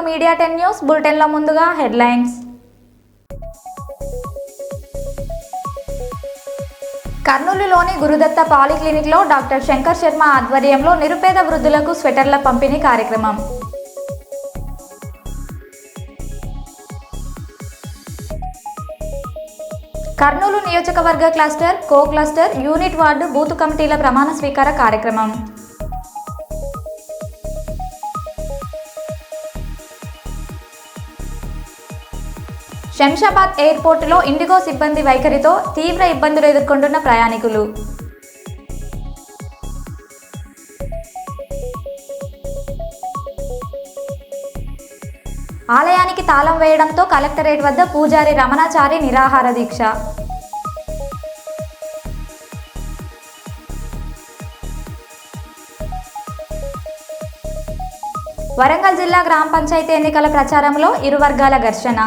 Media 10 news bulletin లో ముందుగా headlines. కర్నూలులోని Gurudatta polyclinic లో డాక్టర్ శంకర్ శర్మ ఆధ్వర్యంలో నిరుపేద వృద్ధులకు స్వెటర్ల పంపిణీ కార్యక్రమం. కర్నూలు నియోజకవర్గ క్లస్టర్, కో క్లస్టర్, యూనిట్ వార్డు బూత్ కమిటీల ప్రమాణ స్వీకార కార్యక్రమం. శంషాబాద్ ఎయిర్పోర్టులో ఇండిగో సిబ్బంది వైఖరితో తీవ్ర ఇబ్బందులు ఎదుర్కొంటున్న ప్రయాణికులు. ఆలయానికి తాళం వేయడంతో కలెక్టరేట్ వద్ద పూజారి రమణాచారి నిరాహార దీక్ష. వరంగల్ జిల్లా గ్రామ పంచాయతీ ఎన్నికల ప్రచారంలో ఇరు వర్గాల ఘర్షణ.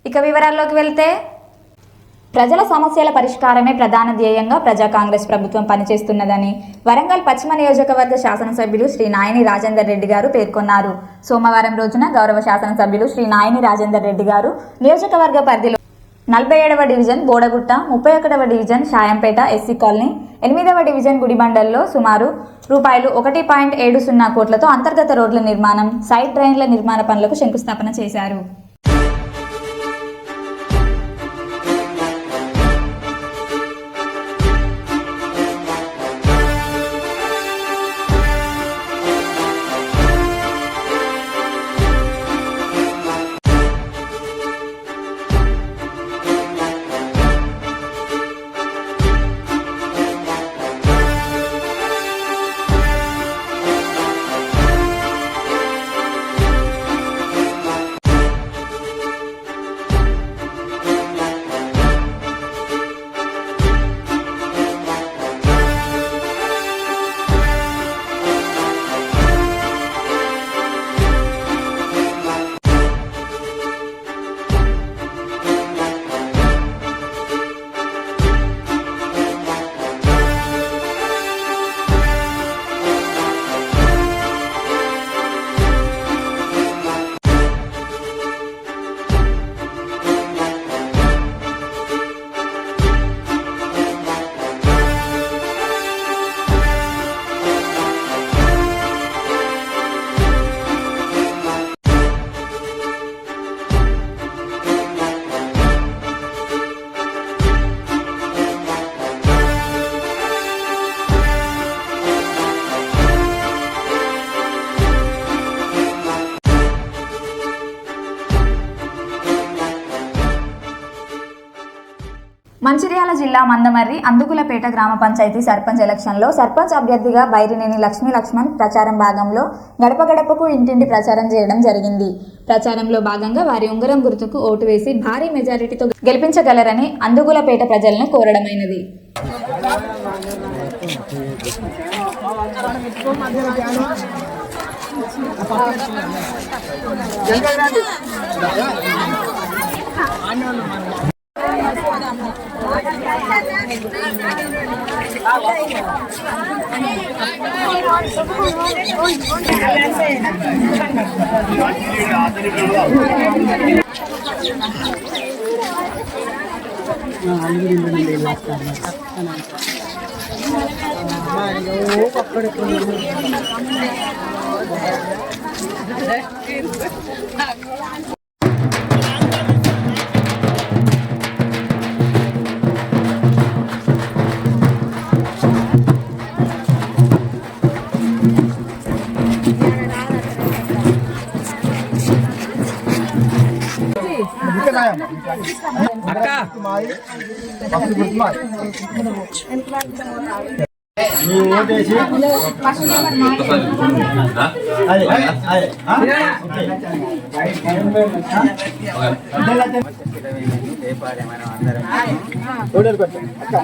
ఇక వివరాల్లోకి వెళ్తే, ప్రజల సమస్యల పరిష్కారమే ప్రధాన ధ్యేయంగా ప్రజా కాంగ్రెస్ ప్రభుత్వం పనిచేస్తున్నదని వరంగల్ పశ్చిమ నియోజకవర్గ శాసనసభ్యులు శ్రీ నాయని రాజేందర్ రెడ్డి గారు పేర్కొన్నారు. సోమవారం రోజున గౌరవ శాసనసభ్యులు శ్రీ నాయని రాజేందర్ రెడ్డి గారు నియోజకవర్గ పరిధిలో 47వ డివిజన్ బోడగుట్ట, 31వ డివిజన్ షాయంపేట ఎస్సీ కాలనీ, 8వ డివిజన్ గుడిబండల్లో సుమారు రూపాయలు 1.70 కోట్లతో అంతర్గత రోడ్ల నిర్మాణం, సైడ్ డ్రైన్ల నిర్మాణ పనులకు శంకుస్థాపన చేశారు. మంచిర్యాల జిల్లా మందమర్రి అందుకులపేట గ్రామ పంచాయతీ సర్పంచ్ ఎలక్షన్లో సర్పంచ్ అభ్యర్థిగా బైరినేని లక్ష్మీ లక్ష్మణ్ ప్రచారం భాగంలో గడప గడపకు ఇంటింటి ప్రచారం చేయడం జరిగింది. ప్రచారంలో భాగంగా వారి ఉంగరం గుర్తుకు ఓటు వేసి భారీ మెజారిటీతో గెలిపించగలరని అందుకులపేట ప్రజలను కోరడమైనది.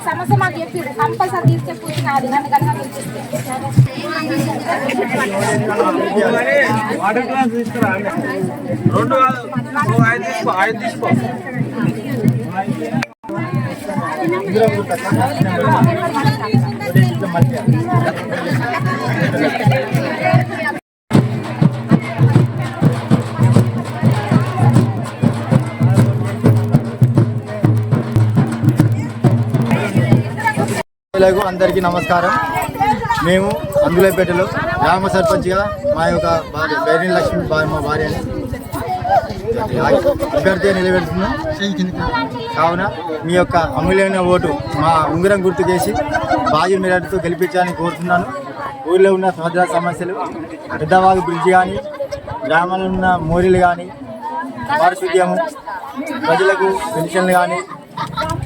సమస్య మాకు చెప్పి కంపల్సరీ తీసుకెళ్ళి వాటర్ గ్లాస్ తీసుకురా. 2 కాదు 5 తీసుకో. అందరికీ నమస్కారం. మేము అందులపేటలో గ్రామ సర్పంచ్గా మా యొక్క భార్య బైరి లక్ష్మి మా భార్యని అభ్యర్థిగా నిలబెడుతున్నాం. కావున మీ యొక్క అమూల్యమైన ఓటు మా ఉంగరం గుర్తుకేసి భారీ మెజార్టీతో గెలిపించాలని కోరుతున్నాను. ఊళ్ళో ఉన్న సహజ సమస్యలు, పెద్దవాగు బ్రిడ్జి కానీ, గ్రామాల్లో ఉన్న మోరీలు కానీ, పారిశుద్ధ్యము, ప్రజలకు పెన్షన్లు కానీ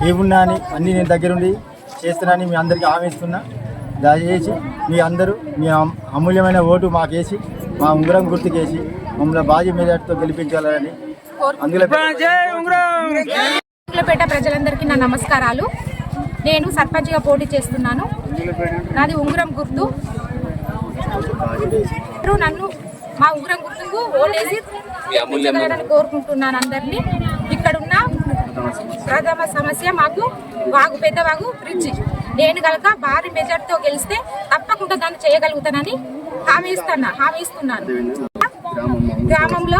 ఏమున్నా అని అన్నీ నేను దగ్గరుండి చేస్తున్నానని మీ అందరికీ హామీ ఇస్తున్నా. దయచేసి మీ అందరూ మీ అమూల్యమైన ఓటు మాకేసి మా ఉంగరం గుర్తుకేసి మమ్మల్ని భారీ మెజార్టీతో గెలిపించాలని అందులపేట ప్రజలందరికీ నా నమస్కారాలు. నేను సర్పంచ్గా పోటీ చేస్తున్నాను. నాది ఉంగరం గుర్తు. నన్ను మా ఉంగరం గుర్తుకు ఓటేసి కోరుకుంటున్నాను అందరినీ. ఇక్కడున్న ప్రథమ సమస్య మాకు పెద్ద వాగు బ్రిడ్జి. నేను కనుక భారీ మెజార్టీతో గెలిస్తే తప్పకుండా దాన్ని చేయగలుగుతానని హామీ ఇస్తున్నాను. గ్రామంలో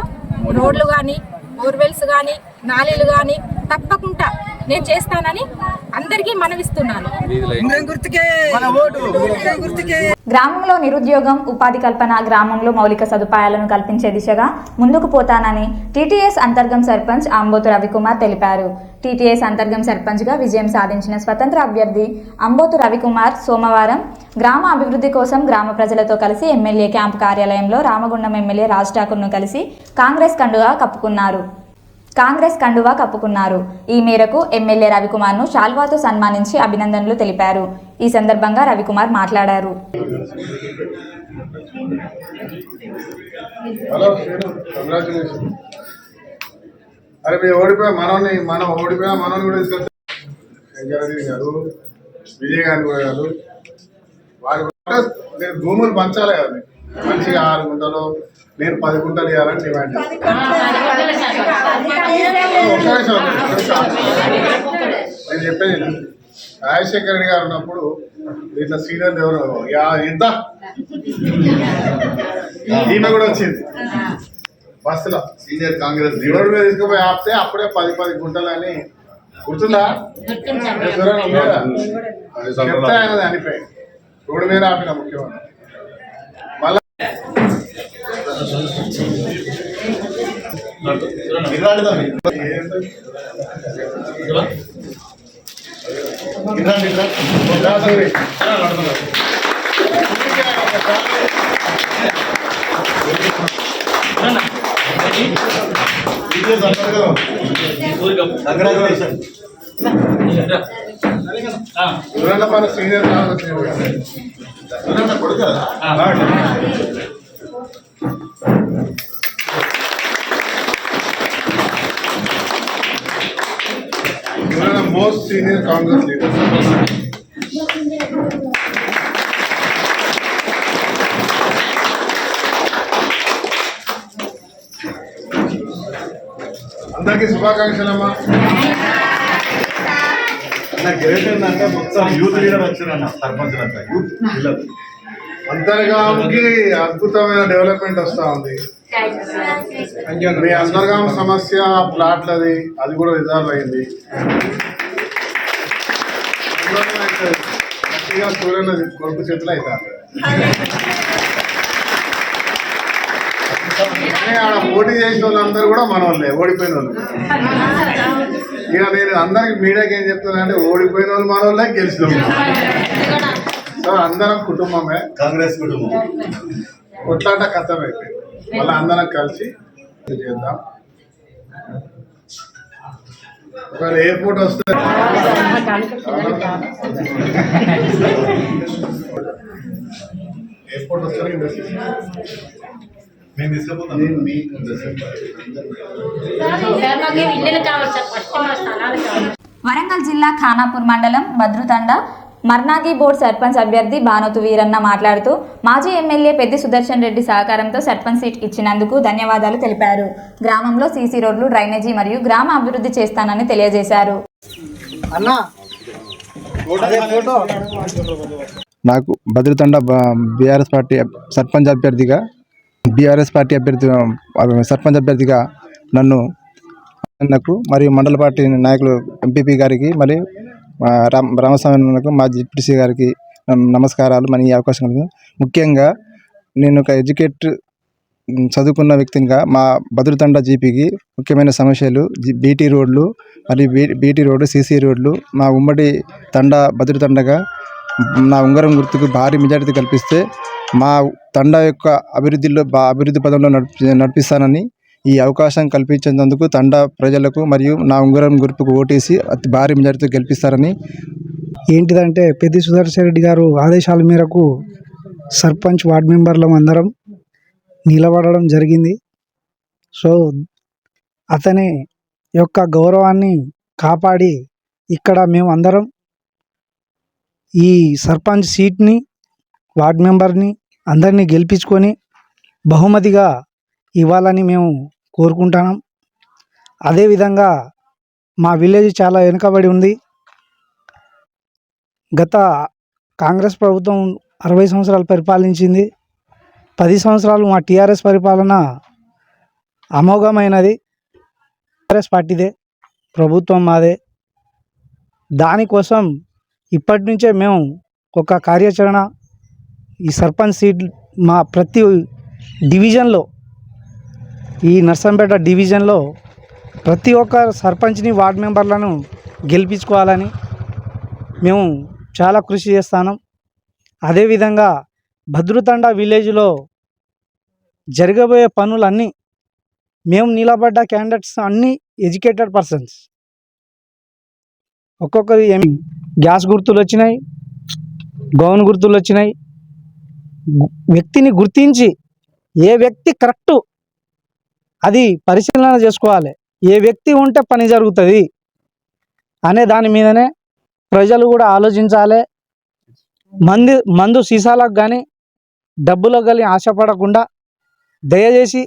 రోడ్లు కానీ, బోర్వెల్స్ కానీ, నాలీలు కానీ తప్పకుండా నేను చేస్తానని అందరికీ మనవిస్తున్నాను. గ్రామంలో నిరుద్యోగం, ఉపాధి కల్పన, గ్రామంలో మౌలిక సదుపాయాలను కల్పించే దిశగా ముందుకు పోతానని టీటీఎస్ అంతర్గం సర్పంచ్ అంబోతు రవికుమార్ తెలిపారు. టీటీఎస్ అంతర్గం సర్పంచ్గా విజయం సాధించిన స్వతంత్ర అభ్యర్థి అంబోతు రవికుమార్ సోమవారం గ్రామ అభివృద్ధి కోసం గ్రామ ప్రజలతో కలిసి ఎమ్మెల్యే క్యాంపు కార్యాలయంలో రామగుండం ఎమ్మెల్యే రాజ్ ఠాకూర్ను కలిసి కాంగ్రెస్ కండువా కప్పుకున్నారు. ఈ మేరకు ఎమ్మెల్యే రవికుమార్ను శాల్వాతో సన్మానించి అభినందనలు తెలిపారు. ఈ సందర్భంగా రవికుమార్ మాట్లాడారు. విజయ్ గాంధీ గారు వారి నేను భూములు పంచాలి కదా, మంచిగా 6 గుంటలు నేను 10 గుంటలు ఇవ్వాలని డిమాండ్ నేను చెప్పేది. రాజశేఖర రెడ్డి గారు ఉన్నప్పుడు ఇట్లా సీనియర్ ఎవరు ఇంత ఈమె కూడా వచ్చింది బస్సులో సీనియర్ కాంగ్రెస్ రోడ్డు మీద తీసుకుపోయి ఆపితే అప్పుడే 10 గుంటలు అని గుర్తుందా? చెప్తే ఆయన అనిపోయి రోడ్డు మీద ఆపిన ముఖ్యమంత్రి. మళ్ళా మన senior most senior Congress leader. అందరికీ శుభాకాంక్షలమ్మా. గ్రేట్ ఏంటంటే మొత్తం యూత్ లీడర్ వచ్చారన్న సర్పంచ్ అంతా యూత్ పిల్లలు. అంతర్గాంకి అద్భుతమైన డెవలప్మెంట్ వస్తూ ఉంది. మీ అంతర్గాం సమస్య ప్లాట్లది అది కూడా రిజాల్వ్ అయింది. గట్టిగా సూర్యుని కొడుకు చేతులు అవుతారు. ఆడ పోటీ చేసిన వాళ్ళందరూ కూడా మన వాళ్ళే, ఓడిపోయిన వాళ్ళు. ఇక నేను అందరికి మీడియాకి ఏం చెప్తున్నా అంటే ఓడిపోయిన వాళ్ళు మన వాళ్ళే, గెలిచిన వాళ్ళు. సో అందరం కుటుంబమే, కాంగ్రెస్ కుటుంబం. కొట్లాట కథం అయిపోయింది. మళ్ళీ అందరం కలిసి చేద్దాం. ఒకవేళ ఎయిర్పోర్ట్ వస్తే ఎయిర్పోర్ట్ వస్తే మేము తీసుకుపోతాం. వరంగల్ జిల్లా ఖానాపూర్ మండలం భద్రుతండ మర్నాగి బోర్డు సర్పంచ్ అభ్యర్థి బానోతు వీరన్న మాట్లాడుతూ మాజీ ఎమ్మెల్యే పెద్ది సుదర్శన్ రెడ్డి సహకారంతో సర్పంచ్ సీట్ ఇచ్చినందుకు ధన్యవాదాలు తెలిపారు. గ్రామంలో సీసీ రోడ్లు, డ్రైనేజీ మరియు గ్రామ అభివృద్ధి చేస్తానని తెలియజేశారు. నాకు బద్రతండ బీఆర్ఎస్ పార్టీ సర్పంచ్ అభ్యర్థిగా సర్పంచ్ అభ్యర్థిగా నన్ను మరియు మండల పార్టీ నాయకులు ఎంపీపీ గారికి మరియు రామస్వామి మా జిపిసి గారికి నమస్కారాలు. మన ఈ అవకాశం ముఖ్యంగా నేను ఒక చదువుకున్న వ్యక్తినిగా మా బద్రతండ జీపీకి ముఖ్యమైన సమస్యలు బీటీ రోడ్లు మరియు బీటీ రోడ్డు సీసీ రోడ్లు మా ఉమ్మడి బద్రతండగా నా ఉంగరం గుర్తుకు భారీ మెజారిటీ కల్పిస్తే మా తండ యొక్క అభివృద్ధి పదంలో నడిపిస్తానని ఈ అవకాశం కల్పించేందుకు తండ ప్రజలకు మరియు నా ఉంగరం గుర్తుకు ఓటేసి అతి భారీ మెజారిటీతో గెలిపిస్తారని. ఏంటిదంటే పెద్ది సుదర్శన్ రెడ్డి గారు ఆదేశాల మేరకు సర్పంచ్ వార్డు మెంబర్లం అందరం నిలబడడం జరిగింది. సో అతని యొక్క గౌరవాన్ని కాపాడి ఇక్కడ మేము అందరం ఈ సర్పంచ్ సీట్ని వార్డు మెంబర్ని అందరినీ గెలిపించుకొని బహుమతిగా ఇవ్వాలని మేము కోరుకుంటున్నాం. అదేవిధంగా మా విలేజ్ చాలా వెనుకబడి ఉంది. గత కాంగ్రెస్ ప్రభుత్వం 60 సంవత్సరాలు పరిపాలించింది. 10 సంవత్సరాలు మా టీఆర్ఎస్ పరిపాలన అమోఘమైనది. టీఆర్ఎస్ పార్టీదే, ప్రభుత్వం మాదే. దానికోసం ఇప్పటి నుంచే మేము ఒక కార్యాచరణ ఈ సర్పంచ్ సీట్ మా ప్రతి డివిజన్లో ఈ నర్సంపేట డివిజన్లో ప్రతి ఒక్క సర్పంచ్ని వార్డు మెంబర్లను గెలిపించుకోవాలని మేము చాలా కృషి చేస్తాను. అదేవిధంగా భద్రతండ విలేజ్లో జరగబోయే పనులన్నీ మేము నిలబడ్డ క్యాండిడేట్స్ అన్నీ ఎడ్యుకేటెడ్ పర్సన్స్. ఒక్కొక్కరి గ్యాస్ గుర్తులు వచ్చినాయి, గౌన్ గుర్తులు వచ్చినాయి. వ్యక్తిని గుర్తించి ఏ వ్యక్తి కరెక్టు అది పరిశీలన చేసుకోవాలి. ఏ వ్యక్తి ఉంటే పని జరుగుతుంది అనే దాని మీదనే ప్రజలు కూడా ఆలోచించాలి. మందు సీసాలకు కానీ డబ్బులకు కానీ ఆశపడకుండా దయచేసి.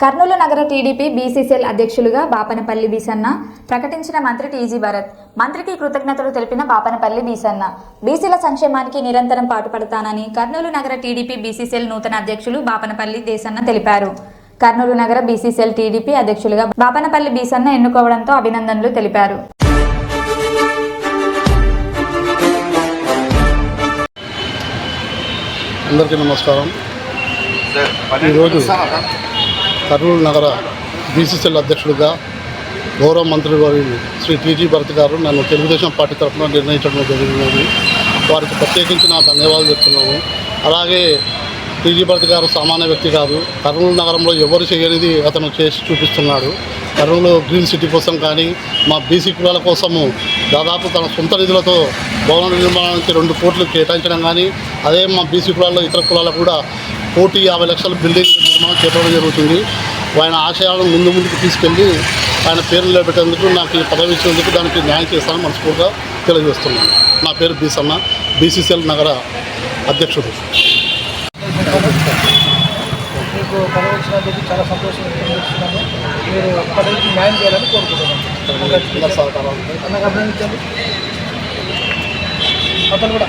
కర్నూలు నగర టీడీపీ బీసీసీఎల్ అధ్యక్షులుగా బాపనపల్లి బీసన్న ప్రకటించిన మంత్రి టీజీ భరత్. మంత్రికి కృతజ్ఞతలు తెలిపిన బాపనపల్లి బీసన్న బీసీల సంక్షేమానికి నిరంతరం పాటుపడతానని కర్నూలు నగర టీడీపీ బీసీసీఎల్ నూతన అధ్యక్షులు బాపనపల్లి దేశన్న తెలిపారు. కర్నూలు నగర బీసీసీఎల్ టీడీపీ అధ్యక్షులుగా బాపనపల్లి బీసన్న ఎన్నుకోవడంతో అభినందనలు తెలిపారు. అందరికీ నమస్కారం. ఈరోజు కర్నూలు నగర బీసీసీఎల్ అధ్యక్షుడిగా గౌరవ మంత్రి వారి శ్రీ టీజీ భరత్ గారు నన్ను తెలుగుదేశం పార్టీ తరఫున నిర్ణయించడం జరిగినది. వారికి ప్రత్యేకించి నా ధన్యవాదాలు చెప్తున్నాను. అలాగే టీజీ భరత్ గారు సామాన్య వ్యక్తి కాదు. కర్నూలు నగరంలో ఎవరు చేయనిది అతను చేసి చూపిస్తున్నాడు. కర్నూలు గ్రీన్ సిటీ కోసం కానీ మా బీసీ కులాల కోసము దాదాపు తన సొంత నిధులతో భవన నిర్మాణానికి 2 కోట్లు కేటాయించడం కానీ, అదే మా బీసీ కులాల్లో ఇతర కులాలకు కూడా 1,50 లక్షల బిల్డింగ్ నిర్మాణం చేపట్టడం జరుగుతుంది. ఆయన ఆశయాలను ముందుకు తీసుకెళ్ళి ఆయన పేరు నిలబెట్టేందుకు నాకు ఈ పదవి ఇచ్చేందుకు దానికి న్యాయం చేస్తానని మనస్ఫూర్తిగా తెలియజేస్తున్నాను. నా పేరు బీసన్న, బీసీసీఎల్ నగర అధ్యక్షుడు. మీకు పదవి వచ్చినందుకు చాలా సంతోషం వ్యక్తం. మీరు పదవికి న్యాయం చేయాలని కోరుకుంటున్నాను. నాకు అభినందించండి. అతను కూడా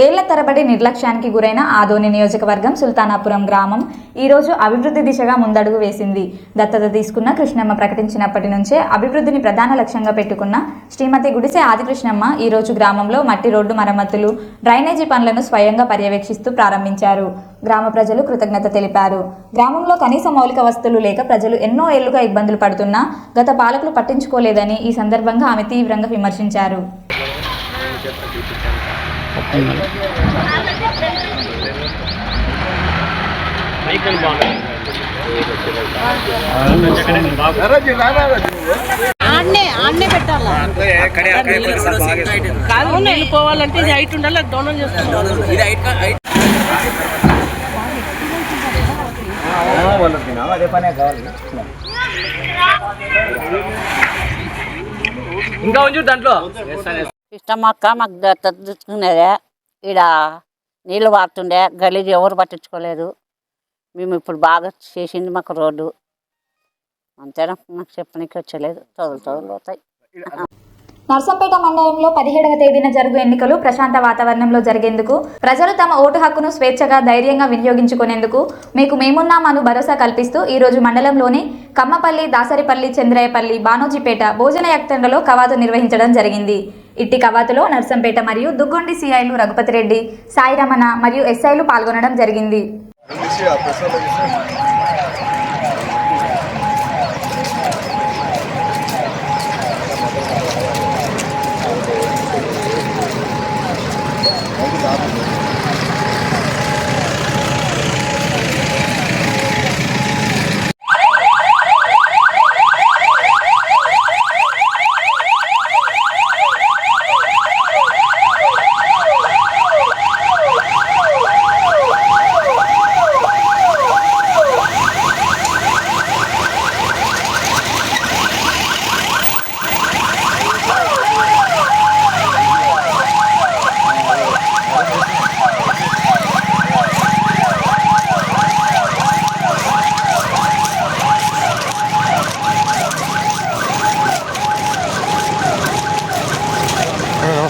ఏళ్ల తరబడి నిర్లక్ష్యానికి గురైన ఆదోని నియోజకవర్గం సుల్తానాపురం గ్రామం ఈరోజు అభివృద్ధి దిశగా ముందడుగు వేసింది. దత్తత తీసుకున్న కృష్ణమ్మ ప్రకటించినప్పటి నుంచే అభివృద్ధిని ప్రధాన లక్ష్యంగా పెట్టుకున్న శ్రీమతి గుడిసె ఆదికృష్ణమ్మ ఈరోజు గ్రామంలో మట్టి రోడ్డు మరమ్మతులు, డ్రైనేజీ పనులను స్వయంగా పర్యవేక్షిస్తూ ప్రారంభించారు. గ్రామ ప్రజలు కృతజ్ఞత తెలిపారు. గ్రామంలో కనీస మౌలిక వసతులు లేక ప్రజలు ఎన్నో ఏళ్లుగా ఇబ్బందులు పడుతున్నా గత పాలకులు పట్టించుకోలేదని ఈ సందర్భంగా ఆమె తీవ్రంగా విమర్శించారు. ఆడనే పెట్టాలా కాదు, నీళ్ళు పోవాలంటే ఇది హైట్ ఉండాలి. అది డౌన్ చేస్తాం. ఇంకా దాంట్లో ఇష్టమక్క మాకు దత్తత తెచ్చుకునేదే. ఇక్కడ నీళ్ళు వారుతుండే గలీజ్ ఎవరు పట్టించుకోలేదు. మేము ఇప్పుడు బాగా చేసింది మాకు రోడ్డు అంతేనా, నాకు చెప్పడానికి వచ్చలేదు. తోలు అవుతాయి. నర్సంపేట మండలంలో 17వ తేదీన జరుగు ఎన్నికలు ప్రశాంత వాతావరణంలో జరిగేందుకు ప్రజలు తమ ఓటు హక్కును స్వేచ్ఛగా ధైర్యంగా వినియోగించుకునేందుకు మీకు మేమున్నామను భరోసా కల్పిస్తూ ఈ రోజు మండలంలోని కమ్మపల్లి, దాసరిపల్లి, చంద్రాయపల్లి, బానోజీపేట భోజన యాక్తండలో కవాతు నిర్వహించడం జరిగింది. ఇట్టి కవాతులో నర్సంపేట మరియు దుగ్గొండి సిఐలు రఘుపతిరెడ్డి, సాయి రమణ మరియు ఎస్ఐలు పాల్గొనడం జరిగింది.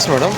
మేడం.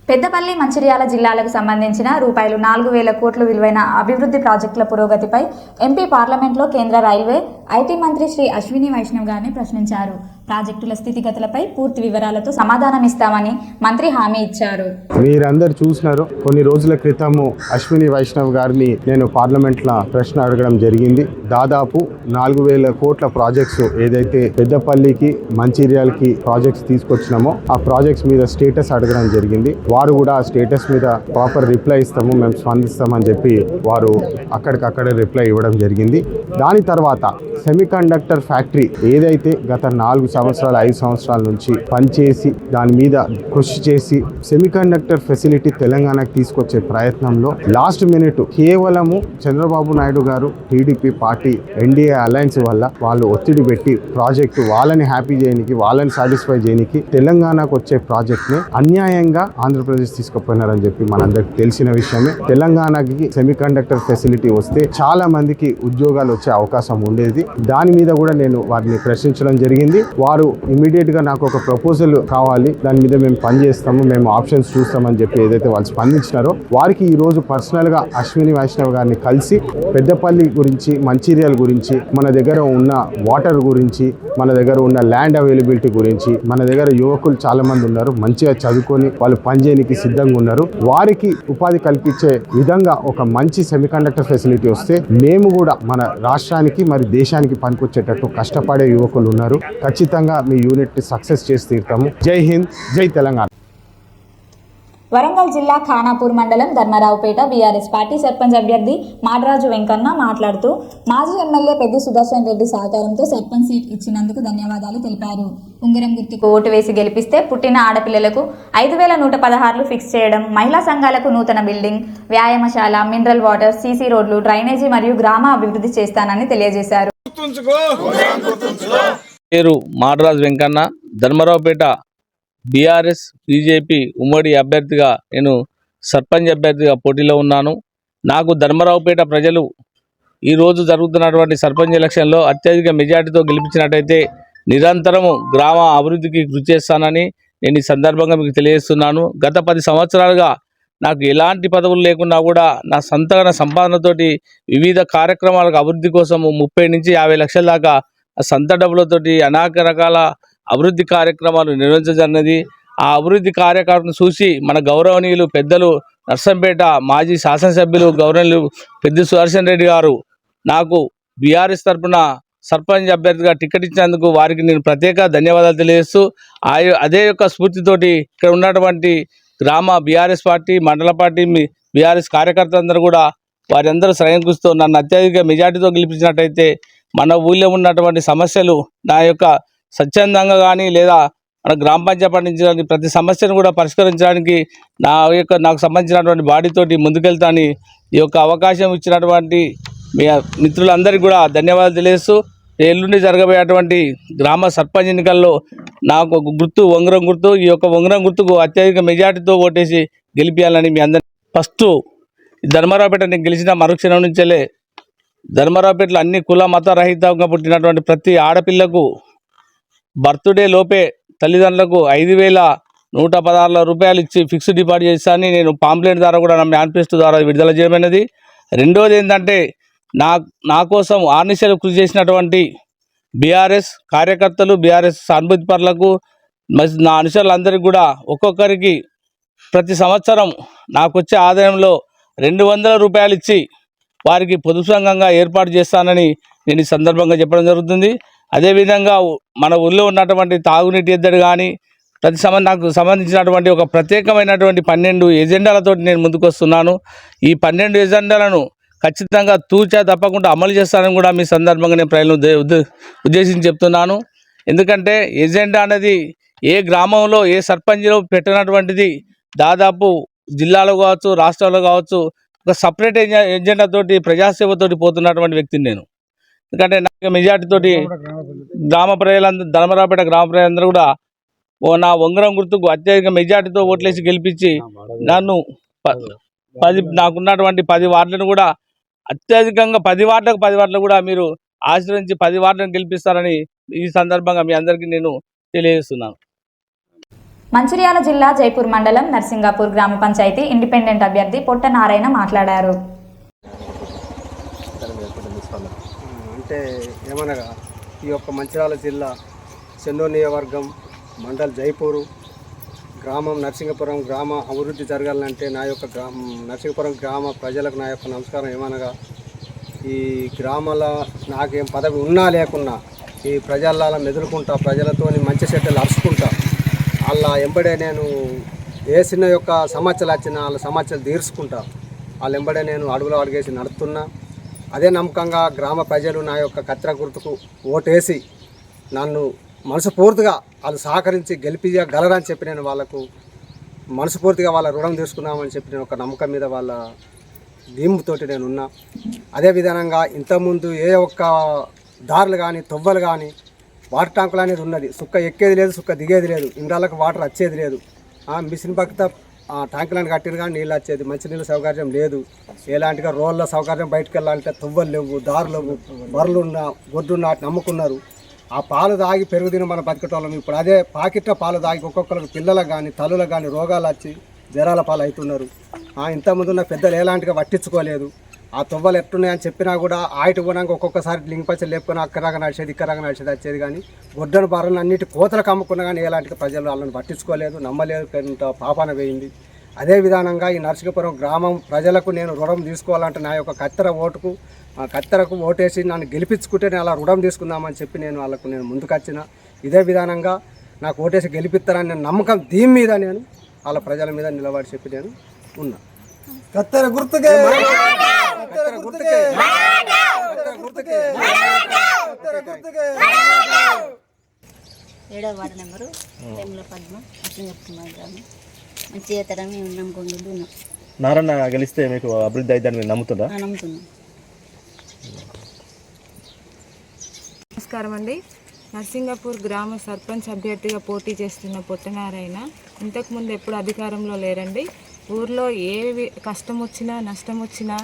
పెద్దపల్లి, మంచిర్యాల జిల్లాలకు సంబంధించిన రూపాయలు 4,000 కోట్ల విలువైన అభివృద్ధి ప్రాజెక్టుల పురోగతిపై ఎంపీ పార్లమెంట్లో కేంద్ర రైల్వే, ఐటీ మంత్రి శ్రీ అశ్విని వైష్ణవ్ గారిని ప్రశ్నించారు. ప్రాజెక్టుల స్థితిగతులపై పూర్తి వివరాలతో సమాధానమిస్తామని మంత్రి హామీ ఇచ్చారు. మీరందరూ చూసినారు, కొన్ని రోజుల క్రితము అశ్విని వైష్ణవ్ గారిని నేను పార్లమెంట్లో ప్రశ్న అడగడం జరిగింది. దాదాపు 4,000 కోట్ల ప్రాజెక్ట్స్ ఏదైతే పెద్దపల్లికి, మంచిర్యాలకి ప్రాజెక్ట్స్ తీసుకొచ్చినామో ఆ ప్రాజెక్ట్స్ మీద స్టేటస్ అడగడం జరిగింది. వారు కూడా ఆ స్టేటస్ మీద ప్రాపర్ రిప్లై ఇస్తాము, మేము స్పందిస్తామని చెప్పి వారు అక్కడికక్కడే రిప్లై ఇవ్వడం జరిగింది. దాని తర్వాత సెమీకండక్టర్ ఫ్యాక్టరీ ఏదైతే గత 4 సంవత్సరాలు 5 సంవత్సరాల నుంచి పనిచేసి దాని మీద కృషి చేసి సెమీకండక్టర్ ఫెసిలిటీ తెలంగాణకు తీసుకొచ్చే ప్రయత్నంలో లాస్ట్ మినిట్ కేవలము చంద్రబాబు నాయుడు గారు టీడీపీ పార్టీ ఎన్డీఏ అలయన్స్ వల్ల వాళ్ళు ఒత్తిడి పెట్టి ప్రాజెక్టు వాళ్ళని హ్యాపీ చేయడానికి, వాళ్ళని సాటిస్ఫై చేయడానికి తెలంగాణకు వచ్చే ప్రాజెక్ట్ని అన్యాయంగా ఆంధ్రప్రదేశ్ తీసుకుపోయినారని చెప్పి మనందరికి తెలిసిన విషయమే. తెలంగాణకి సెమీకండక్టర్ ఫెసిలిటీ వస్తే చాలా మందికి ఉద్యోగాలు వచ్చే అవకాశం ఉండేది. దాని మీద కూడా నేను వారిని ప్రశ్నించడం జరిగింది. వారు ఇమీడియట్ గా నాకు ఒక ప్రపోజల్ కావాలి, దాని మీద మేము పనిచేస్తాము, మేము ఆప్షన్స్ చూస్తామని చెప్పి ఏదైతే వాళ్ళు స్పందించినారో వారికి ఈ రోజు పర్సనల్ గా అశ్విని వైష్ణవ్ గారిని కలిసి పెద్దపల్లి గురించి, మంచిర్యాల గురించి, మన దగ్గర ఉన్న వాటర్ గురించి, మన దగ్గర ఉన్న ల్యాండ్ అవైలబిలిటీ గురించి, మన దగ్గర యువకులు చాలా మంది ఉన్నారు, మంచిగా చదువుకొని వాళ్ళు పనిచేయడానికి సిద్ధంగా ఉన్నారు, వారికి ఉపాధి కల్పించే విధంగా ఒక మంచి సెమీకండక్టర్ ఫెసిలిటీ వస్తే మేము కూడా మన రాష్ట్రానికి మరి దేశానికి పనికొచ్చేటట్టు కష్టపడే యువకులు ఉన్నారు. ఖచ్చితంగా మీ యూనిట్ సక్సెస్ చేసి తీరుతాము. జై హింద్, జై తెలంగాణ. వరంగల్ జిల్లా ఖానాపూర్ మండలం ధర్మరావుపేట బీఆర్ఎస్ పార్టీ సర్పంచ్ అభ్యర్థి మాడ్రాజు వెంకన్న మాట్లాడుతూ మాజీ ఎమ్మెల్యే పెద్ది సుదర్శన్ రెడ్డి సహకారంతో సర్పంచ్ సీట్ ఇచ్చినందుకు ధన్యవాదాలు తెలిపారు. ఉంగరం గుర్తుకు ఓటు వేసి గెలిపిస్తే పుట్టిన ఆడపిల్లలకు 5,116 ఫిక్స్ చేయడం, మహిళా సంఘాలకు నూతన బిల్డింగ్, వ్యాయామశాల, మినరల్ వాటర్, సీసీ రోడ్లు, డ్రైనేజీ మరియు గ్రామ అభివృద్ధి చేస్తానని తెలియజేశారు. పేరు మాడ్రాజు వెంకన్న, ధర్మరావుపేట బీఆర్ఎస్ బీజేపీ ఉమ్మడి అభ్యర్థిగా నేను సర్పంచ్ అభ్యర్థిగా పోటీలో ఉన్నాను. నాకు ధర్మరావుపేట ప్రజలు ఈరోజు జరుగుతున్నటువంటి సర్పంచ్ ఎలక్షన్లో అత్యధిక మెజార్టీతో గెలిపించినట్టయితే నిరంతరము గ్రామ అభివృద్ధికి కృషి చేస్తానని నేను ఈ సందర్భంగా మీకు తెలియజేస్తున్నాను. గత 10 సంవత్సరాలుగా నాకు ఎలాంటి పదవులు లేకున్నా కూడా నా సొంతగా సంపాదనతోటి వివిధ కార్యక్రమాలకు అభివృద్ధి కోసం 30 నుంచి 50 లక్షల దాకా సొంత డబ్బులతోటి అనేక రకాల అభివృద్ధి కార్యక్రమాలు నిర్వహించజరిగినది. ఆ అభివృద్ధి కార్యక్రమం చూసి మన గౌరవనీయులు పెద్దలు నర్సంపేట మాజీ శాసనసభ్యులు గౌరవనీయులు పెద్ది సుదర్శన్ రెడ్డి గారు నాకు బీఆర్ఎస్ తరఫున సర్పంచ్ అభ్యర్థిగా టికెట్ ఇచ్చినందుకు వారికి నేను ప్రత్యేక ధన్యవాదాలు తెలియజేస్తూ అదే యొక్క స్ఫూర్తితోటి ఇక్కడ ఉన్నటువంటి గ్రామ బీఆర్ఎస్ పార్టీ, మండల పార్టీ బీఆర్ఎస్ కార్యకర్తలందరూ కూడా వారందరూ శ్రయం కృషితో నన్ను అత్యధిక మెజార్టీతో గెలిపించినట్టయితే మన ఊళ్ళో ఉన్నటువంటి సమస్యలు నా యొక్క స్వచ్ఛందంగా కానీ లేదా మన గ్రామ పంచాయతీ పండించడానికి ప్రతి సమస్యను కూడా పరిష్కరించడానికి నాకు సంబంధించినటువంటి బాడీతోటి ముందుకెళ్తాని ఈ యొక్క అవకాశం ఇచ్చినటువంటి మీ మిత్రులందరికీ కూడా ధన్యవాదాలు తెలియజేస్తూ ఎల్లుండి జరగబోయేటువంటి గ్రామ సర్పంచ్ ఎన్నికల్లో నాకు ఒక గుర్తు ఉంగరం గుర్తు. ఈ యొక్క ఉంగరం గుర్తుకు అత్యధిక మెజార్టీతో ఓటేసి గెలిపించాలని మీ అందరి ఫస్ట్ ధర్మారావుపేట నేను గెలిచిన మరుక్షణం నుంచెలే ధర్మారావుపేటలో అన్ని కుల మత రహితంగా పుట్టినటువంటి ప్రతి ఆడపిల్లకు బర్త్డే లోపే తల్లిదండ్రులకు 5,116 రూపాయలు ఇచ్చి ఫిక్స్డ్ డిపాజిట్ చేస్తానని నేను పాంప్లెట్ ద్వారా కూడా నా మేనిఫెస్టో ద్వారా విడుదల చేయమైనది. రెండోది ఏంటంటే నా కోసం ఆర్నిశలు కృషి చేసినటువంటి బీఆర్ఎస్ కార్యకర్తలు, బీఆర్ఎస్ సానుభూతి పరులకు, నా అనుచరులందరికీ కూడా ఒక్కొక్కరికి ప్రతి సంవత్సరం నాకు వచ్చే ఆదాయంలో 200 రూపాయలు ఇచ్చి వారికి పొదుపు సంఘంగా ఏర్పాటు చేస్తానని నేను ఈ సందర్భంగా చెప్పడం జరుగుతుంది. అదేవిధంగా మన ఊళ్ళో ఉన్నటువంటి తాగునీటి ఎద్దడి కానీ నాకు సంబంధించినటువంటి ఒక ప్రత్యేకమైనటువంటి 12 ఎజెండాలతో నేను ముందుకు వస్తున్నాను. ఈ 12 ఎజెండాలను ఖచ్చితంగా తూచా తప్పకుండా అమలు చేస్తానని కూడా మీ సందర్భంగా నేను ప్రజలను ఉద్దేశించి చెప్తున్నాను. ఎందుకంటే ఎజెండా అనేది ఏ గ్రామంలో ఏ సర్పంచ్లో పెట్టినటువంటిది దాదాపు జిల్లాలో కావచ్చు, రాష్ట్రాల్లో కావచ్చు, ఒక సపరేట్ ఎజెండాతోటి ప్రజాసేవతోటి పోతున్నటువంటి వ్యక్తిని నేను. ఎందుకంటే నాకు మెజార్టీతోటి గ్రామ ప్రజలందరూ, ధర్మరావుపేట గ్రామ ప్రజలందరూ కూడా నా ఉంగరం గుర్తుకు అత్యధిక మెజార్టీతో ఓట్లేసి గెలిపించి నన్ను నాకున్నటువంటి 10 వార్డులను కూడా అత్యధికంగా 10 వార్డులకు కూడా మీరు ఆశ్రయించి 10 వార్డులను గెలిపిస్తారని ఈ సందర్భంగా మీ అందరికీ నేను తెలియజేస్తున్నాను. మంచిర్యాల జిల్లా జైపూర్ మండలం నర్సింగాపూర్ గ్రామ పంచాయతీ ఇండిపెండెంట్ అభ్యర్థి పొట్ట నారాయణ మాట్లాడారు. అంటే ఏమనగా ఈ యొక్క మంచిర్యాల జిల్లా చెన్నూరు నియోజకవర్గం మండల్ జైపూరు గ్రామం నర్సింగపురం గ్రామ అభివృద్ధి జరగాలంటే నా యొక్క నర్సింగపురం గ్రామ ప్రజలకు నా యొక్క నమస్కారం. ఏమనగా ఈ గ్రామాల నాకేం పదవి ఉన్నా లేకున్నా ఈ ప్రజల మెదులుకుంటా, ప్రజలతో మంచి చెడ్డలు అరుచుకుంటా, అలా ఎంబడే నేను ఏ చిన్న యొక్క సమస్యలు వచ్చినా వాళ్ళ సమస్యలు తీర్చుకుంటా, వాళ్ళ ఎంబడే నేను అడుగులో అడుగేసి నడుస్తున్నా. అదే నమ్మకంగా గ్రామ ప్రజలు నా యొక్క కత్తెర గుర్తుకు ఓటేసి నన్ను మనసుపూర్తిగా వాళ్ళు సహకరించి గెలిపించగలరని చెప్పి నేను వాళ్ళకు మనసుపూర్తిగా వాళ్ళ రుణం తీసుకున్నామని చెప్పి నేను ఒక నమ్మకం మీద వాళ్ళ ధీముతోటి నేను ఉన్నా. అదే విధానంగా ఇంతకుముందు ఏ ఒక్క దారులు కానీ తొవ్వలు కానీ వాటర్ ట్యాంకులు అనేది ఉన్నది. సుక్క ఎక్కేది లేదు, సుక్క దిగేది లేదు, ఇండ్రాలకు వాటర్ వచ్చేది లేదు. మిషన్ భక్త ట్యాంకులను కట్టిన కానీ నీళ్ళు వచ్చేది, మంచినీళ్ళ సౌకర్యం లేదు. ఎలాంటిగా రోడ్ల సౌకర్యం బయటకు వెళ్ళాలంటే తువ్వలు లేవు, దారులు లేవు, బర్రెలున్నా గొడ్డున్నా అమ్ముకున్నారు. ఆ పాలు తాగి పెరుగుదిన మనం బతికేటోళ్ళం. ఇప్పుడు అదే పాకెట్ల పాలు తాగి ఒక్కొక్కరికి పిల్లలకు కానీ తల్లులకు కానీ రోగాలు వచ్చి జ్వరాల పాలు అవుతున్నారు. ఇంతకుముందు ఉన్న పెద్దలు ఎలాంటిగా పట్టించుకోలేదు. ఆ తువ్వలు ఎట్టున్నాయని చెప్పినా కూడా ఆయట పోనాక ఒక్కొక్కసారి లింక్ పచ్చలు లేపుకొని అక్కరాగా నడిచేది, ఇక్కరాగా నడిచేది వచ్చేది. కానీ గొడ్డను బర్రెలు అన్నిటి కోతలకు అమ్ముకున్నా కానీ ఎలాంటి ప్రజలు వాళ్ళని పట్టించుకోలేదు, నమ్మలేదు, కొంత పాపాన వేయింది. అదే విధానంగా ఈ నర్సింగపురం గ్రామం ప్రజలకు నేను రుణం తీసుకోవాలంటే నా యొక్క కత్తెరకు ఓటేసి నన్ను గెలిపించుకుంటే నేను అలా రుణం తీసుకుందామని చెప్పి నేను వాళ్ళకు ముందుకు వచ్చిన. ఇదే విధానంగా నాకు ఓటేసి గెలిపిస్తారని నేను నమ్మకం దీని మీద నేను వాళ్ళ ప్రజల మీద నిలబడి చెప్పి నేను ఉన్నా. కత్తెర గుర్తుకే, కత్తెర గుర్తుకే, కత్తెర గుర్తుకే, కత్తెర గుర్తుకే. 7వ వార్డు నెంబరు టైంలో పద్మ నర్సింగపురం గ్రామం. మంచి చేస్తారా మేము నమ్ముకుంటున్నాం. నారాయణ గెలిస్తే మీకు అభివృద్ధి అయిద్దని మీరు నమ్ముతుందా? నమ్ముతున్నాం. నమస్కారం అండి. నర్సింగపూర్ గ్రామ సర్పంచ్ అభ్యర్థిగా పోటీ చేస్తున్న పొట్టనారాయణ ఇంతకుముందు ఎప్పుడు అధికారంలో లేరండి. ఊర్లో ఏ కష్టం వచ్చినా నష్టం వచ్చినా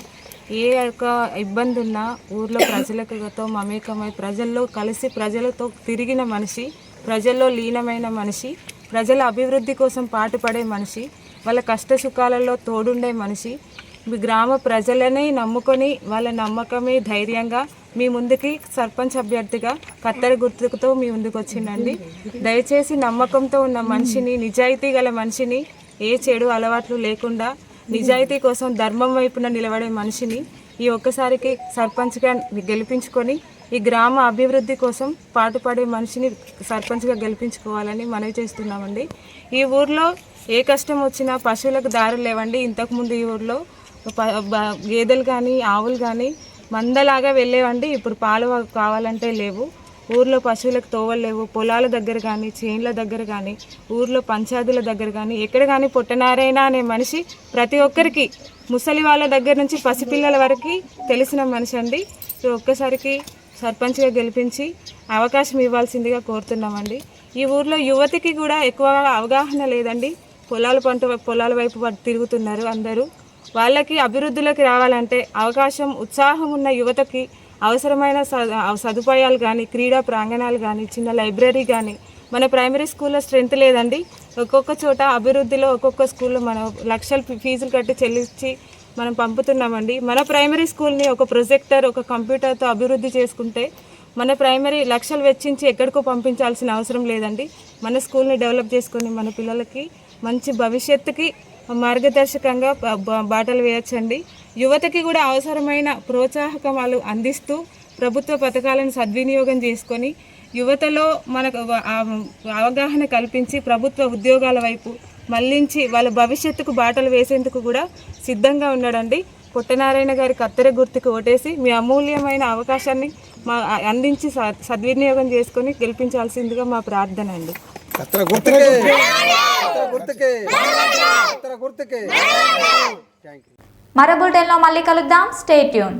ఏ యొక్క ఇబ్బంది ఉన్నా ఊర్లో ప్రజలతో మమేకమై ప్రజల్లో కలిసి ప్రజలతో తిరిగిన మనిషి, ప్రజల్లో లీనమైన మనిషి, ప్రజల అభివృద్ధి కోసం పాటుపడే మనిషి, వాళ్ళ కష్ట సుఖాలలో తోడుండే మనిషి. మీ గ్రామ ప్రజలని నమ్ముకొని వాళ్ళ నమ్మకమే ధైర్యంగా మీ ముందుకి సర్పంచ్ అభ్యర్థిగా కత్తెర గుర్తుతో మీ ముందుకు వచ్చిందండి. దయచేసి నమ్మకంతో ఉన్న మనిషిని, నిజాయితీ గల మనిషిని, ఏ చెడు అలవాట్లు లేకుండా నిజాయితీ కోసం ధర్మం వైపున నిలబడే మనిషిని ఈ ఒక్కసారికి సర్పంచ్గా గెలిపించుకొని ఈ గ్రామ అభివృద్ధి కోసం పాటుపడే మనిషిని సర్పంచ్గా గెలిపించుకోవాలని మనవి చేస్తున్నామండి. ఈ ఊర్లో ఏ కష్టం వచ్చినా పశువులకు దారులు లేవండి. ఇంతకుముందు ఈ ఊర్లో గేదెలు కానీ ఆవులు కానీ మందలాగా వెళ్ళేవండి. ఇప్పుడు పాలు కావాలంటే లేవు. ఊర్లో పశువులకు తోవలు లేవు. పొలాల దగ్గర కానీ చేన్ల దగ్గర కానీ ఊర్లో పంచాయతీల దగ్గర కానీ ఎక్కడ కానీ పొట్టనారాయణ అనే మనిషి ప్రతి ఒక్కరికి, ముసలి వాళ్ళ దగ్గర నుంచి పసిపిల్లల వరకు తెలిసిన మనిషి అండి. ఒక్కసారికి సర్పంచ్గా గెలిపించి అవకాశం ఇవ్వాల్సిందిగా కోరుతున్నామండి. ఈ ఊర్లో యువతికి కూడా ఎక్కువగా అవగాహన లేదండి. పొలాల వైపు తిరుగుతున్నారు అందరూ. వాళ్ళకి అభివృద్ధిలోకి రావాలంటే అవకాశం, ఉత్సాహం ఉన్న యువతకి అవసరమైన సదుపాయాలు కానీ, క్రీడా ప్రాంగణాలు కానీ, చిన్న లైబ్రరీ కానీ, మన ప్రైమరీ స్కూల్లో స్ట్రెంత్ లేదండి. ఒక్కొక్క చోట అభివృద్ధిలో ఒక్కొక్క స్కూల్లో మనం లక్షలు ఫీజులు కట్టి చెల్లించి మనం పంపుతున్నామండి. మన ప్రైమరీ స్కూల్ని ఒక ప్రొజెక్టర్, ఒక కంప్యూటర్తో అభివృద్ధి చేసుకుంటే మన ప్రైమరీ లక్షలు వెచ్చించి ఎక్కడికో పంపించాల్సిన అవసరం లేదండి. మన స్కూల్ని డెవలప్ చేసుకొని మన పిల్లలకి మంచి భవిష్యత్తుకి మార్గదర్శకంగా బాటలు వేయచ్చండి. యువతకి కూడా అవసరమైన ప్రోత్సాహకాలు అందిస్తూ ప్రభుత్వ పథకాలను సద్వినియోగం చేసుకొని యువతలో మనకు అవగాహన కల్పించి ప్రభుత్వ ఉద్యోగాల వైపు మళ్లించి వాళ్ళ భవిష్యత్తుకు బాటలు వేసేందుకు కూడా సిద్ధంగా ఉన్నాడండి. పుట్టనారాయణ గారి కత్తెర గుర్తుకు ఓటేసి మీ అమూల్యమైన అవకాశాన్ని అందించి సద్వినియోగం చేసుకొని గెలిపించాల్సిందిగా మా ప్రార్థన అండి. మరో బులెటిన్లో మళ్ళీ కలుద్దాం. Stay tune.